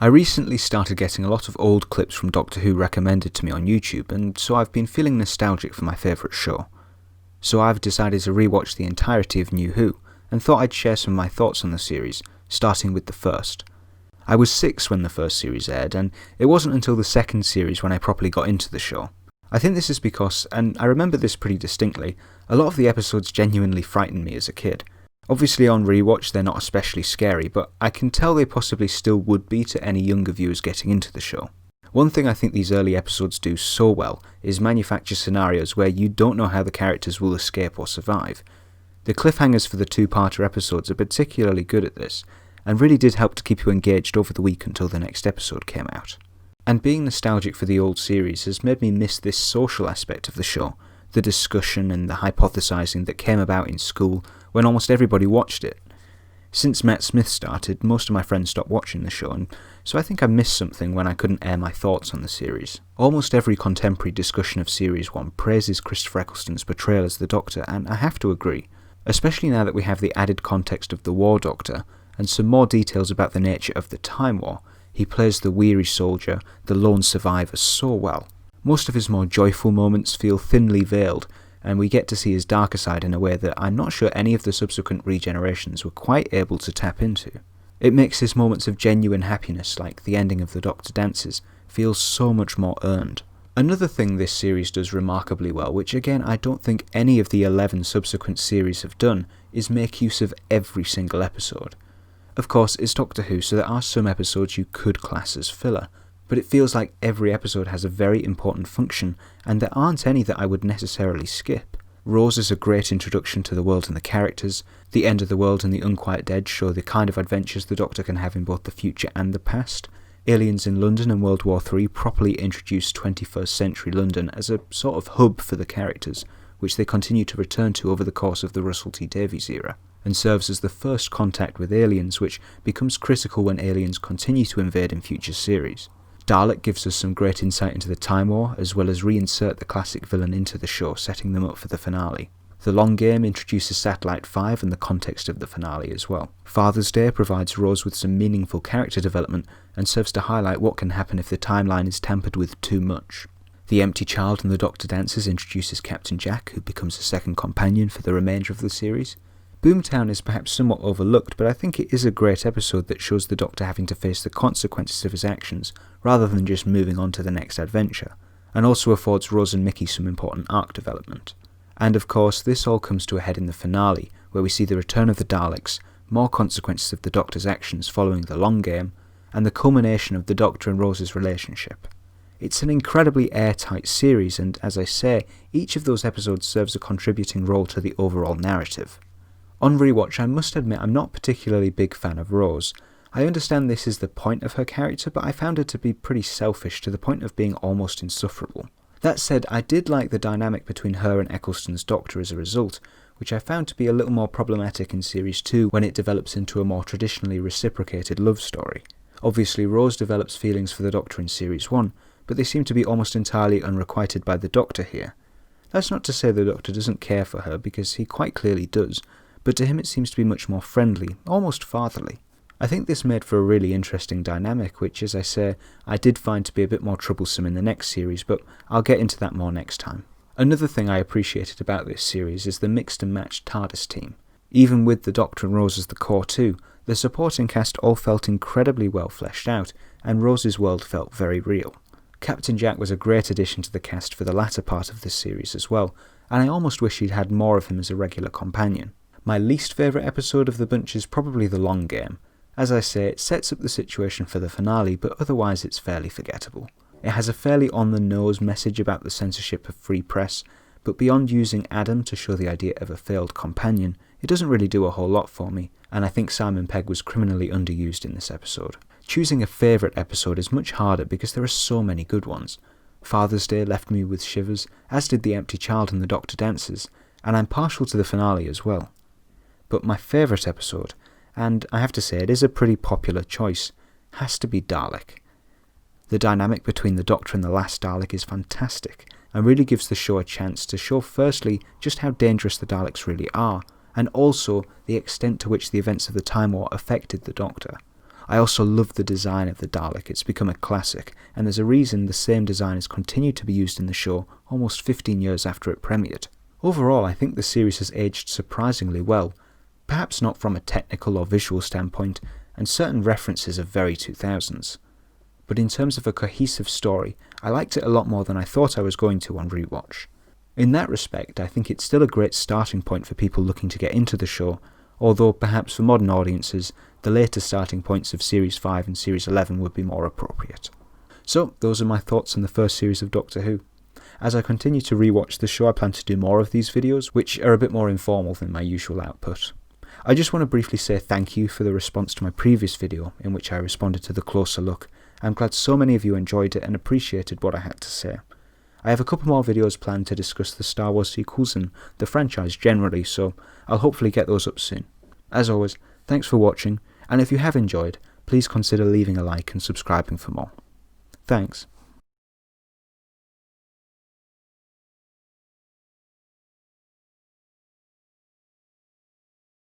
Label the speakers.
Speaker 1: I recently started getting a lot of old clips from Doctor Who recommended to me on YouTube, and so I've been feeling nostalgic for my favourite show. So I've decided to rewatch the entirety of New Who, and thought I'd share some of my thoughts on the series, starting with the first. I was 6 when the first series aired, and it wasn't until the second series when I properly got into the show. I think this is because, and I remember this pretty distinctly, a lot of the episodes genuinely frightened me as a kid. Obviously on rewatch they're not especially scary, but I can tell they possibly still would be to any younger viewers getting into the show. One thing I think these early episodes do so well is manufacture scenarios where you don't know how the characters will escape or survive. The cliffhangers for the two-parter episodes are particularly good at this, and really did help to keep you engaged over the week until the next episode came out. And being nostalgic for the old series has made me miss this social aspect of the show, the discussion and the hypothesising that came about in school when almost everybody watched it. Since Matt Smith started, most of my friends stopped watching the show, and so I think I missed something when I couldn't air my thoughts on the series. Almost every contemporary discussion of Series 1 praises Christopher Eccleston's portrayal as the Doctor, and I have to agree, especially now that we have the added context of the War Doctor, and some more details about the nature of the Time War. He plays the weary soldier, the lone survivor so well. Most of his more joyful moments feel thinly veiled, and we get to see his darker side in a way that I'm not sure any of the subsequent regenerations were quite able to tap into. It makes his moments of genuine happiness, like the ending of the Doctor Dances, feel so much more earned. Another thing this series does remarkably well, which again I don't think any of the 11 subsequent series have done, is make use of every single episode. Of course, it's Doctor Who, so there are some episodes you could class as filler, but it feels like every episode has a very important function, and there aren't any that I would necessarily skip. Rose is a great introduction to the world and the characters. The End of the World and the Unquiet Dead show the kind of adventures the Doctor can have in both the future and the past. Aliens in London and World War III properly introduced 21st century London as a sort of hub for the characters, which they continue to return to over the course of the Russell T Davies era, and serves as the first contact with aliens, which becomes critical when aliens continue to invade in future series. Dalek gives us some great insight into the Time War, as well as reinsert the classic villain into the show, setting them up for the finale. The Long Game introduces Satellite 5 and the context of the finale as well. Father's Day provides Rose with some meaningful character development and serves to highlight what can happen if the timeline is tampered with too much. The Empty Child and the Doctor Dances introduces Captain Jack, who becomes a second companion for the remainder of the series. Boomtown is perhaps somewhat overlooked, but I think it is a great episode that shows the Doctor having to face the consequences of his actions, rather than just moving on to the next adventure, and also affords Rose and Mickey some important arc development. And of course, this all comes to a head in the finale, where we see the return of the Daleks, more consequences of the Doctor's actions following the Long Game, and the culmination of the Doctor and Rose's relationship. It's an incredibly airtight series, and as I say, each of those episodes serves a contributing role to the overall narrative. On rewatch, I must admit I'm not a particularly big fan of Rose. I understand this is the point of her character, but I found her to be pretty selfish to the point of being almost insufferable. That said, I did like the dynamic between her and Eccleston's Doctor as a result, which I found to be a little more problematic in Series 2 when it develops into a more traditionally reciprocated love story. Obviously, Rose develops feelings for the Doctor in Series 1, but they seem to be almost entirely unrequited by the Doctor here. That's not to say the Doctor doesn't care for her, because he quite clearly does, but to him it seems to be much more friendly, almost fatherly. I think this made for a really interesting dynamic, which, as I say, I did find to be a bit more troublesome in the next series, but I'll get into that more next time. Another thing I appreciated about this series is the mixed and matched TARDIS team. Even with the Doctor and Rose as the core too, the supporting cast all felt incredibly well fleshed out, and Rose's world felt very real. Captain Jack was a great addition to the cast for the latter part of this series as well, and I almost wish he'd had more of him as a regular companion. My least favourite episode of the bunch is probably the Long Game. As I say, it sets up the situation for the finale, but otherwise it's fairly forgettable. It has a fairly on-the-nose message about the censorship of free press, but beyond using Adam to show the idea of a failed companion, it doesn't really do a whole lot for me, and I think Simon Pegg was criminally underused in this episode. Choosing a favourite episode is much harder because there are so many good ones. Father's Day left me with shivers, as did The Empty Child and the Doctor Dances, and I'm partial to the finale as well. But my favourite episode, and I have to say it is a pretty popular choice, has to be Dalek. The dynamic between the Doctor and the last Dalek is fantastic, and really gives the show a chance to show firstly just how dangerous the Daleks really are, and also the extent to which the events of the Time War affected the Doctor. I also love the design of the Dalek. It's become a classic, and there's a reason the same design has continued to be used in the show almost 15 years after it premiered. Overall, I think the series has aged surprisingly well, perhaps not from a technical or visual standpoint, and certain references are very 2000s. But in terms of a cohesive story, I liked it a lot more than I thought I was going to on rewatch. In that respect, I think it's still a great starting point for people looking to get into the show, although perhaps for modern audiences, the later starting points of Series 5 and Series 11 would be more appropriate. So, those are my thoughts on the first series of Doctor Who. As I continue to rewatch the show, I plan to do more of these videos, which are a bit more informal than my usual output. I just want to briefly say thank you for the response to my previous video, in which I responded to the closer look. I'm glad so many of you enjoyed it and appreciated what I had to say. I have a couple more videos planned to discuss the Star Wars sequels and the franchise generally, so I'll hopefully get those up soon. As always, thanks for watching, and if you have enjoyed, please consider leaving a like and subscribing for more. Thanks.